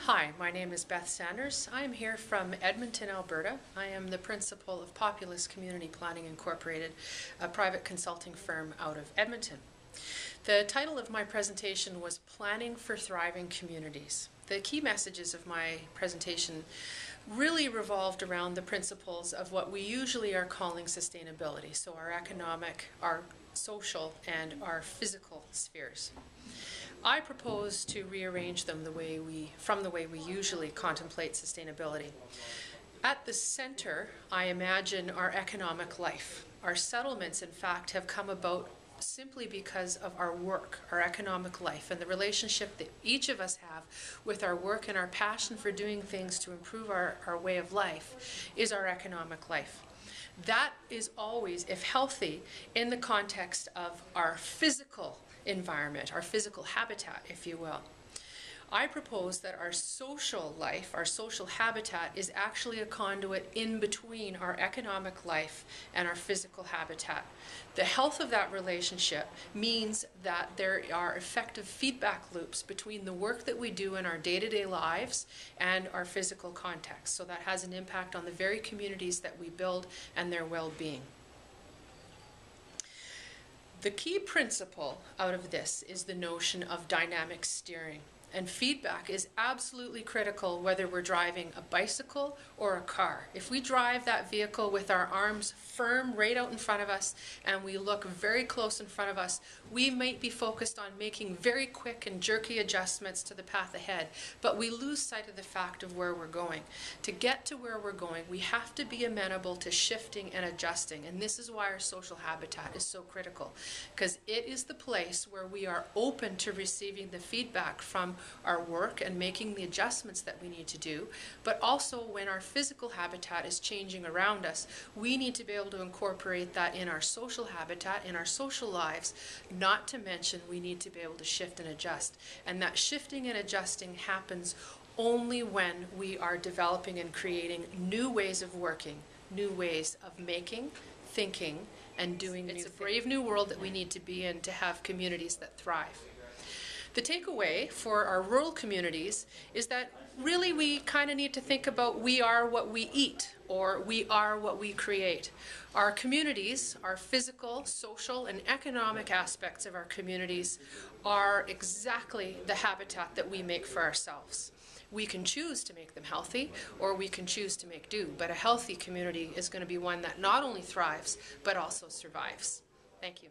Hi, my name is Beth Sanders. I am here from Edmonton, Alberta. I am the principal of Populous Community Planning Incorporated, a private consulting firm out of Edmonton. The title of my presentation was Planning for Thriving Communities. The key messages of my presentation really revolved around the principles of what we usually are calling sustainability, so our economic, our social, and our physical spheres. I propose to rearrange them from the way we usually contemplate sustainability. At the center, I imagine our economic life. Our settlements, in fact, have come about simply because of our work, our economic life, and the relationship that each of us have with our work and our passion for doing things to improve our way of life is our economic life. That is always, if healthy, in the context of our physical environment, our physical habitat, if you will. I propose that our social life, our social habitat, is actually a conduit in between our economic life and our physical habitat. The health of that relationship means that there are effective feedback loops between the work that we do in our day-to-day lives and our physical context. So that has an impact on the very communities that we build and their well-being. The key principle out of this is the notion of dynamic steering. And feedback is absolutely critical whether we're driving a bicycle or a car. If we drive that vehicle with our arms firm right out in front of us and we look very close in front of us, we might be focused on making very quick and jerky adjustments to the path ahead, but we lose sight of the fact of where we're going. To get to where we're going, we have to be amenable to shifting and adjusting, and this is why our social habitat is so critical, because it is the place where we are open to receiving the feedback from our work and making the adjustments that we need to do, but also when our physical habitat is changing around us, we need to be able to incorporate that in our social habitat, in our social lives, not to mention we need to be able to shift and adjust. And that shifting and adjusting happens only when we are developing and creating new ways of working, new ways of making, thinking, and doing new things. It's a brave new world that we need to be in to have communities that thrive. The takeaway for our rural communities is that really we kind of need to think about we are what we eat, or we are what we create. Our communities, our physical, social, and economic aspects of our communities are exactly the habitat that we make for ourselves. We can choose to make them healthy, or we can choose to make do, but a healthy community is going to be one that not only thrives, but also survives. Thank you.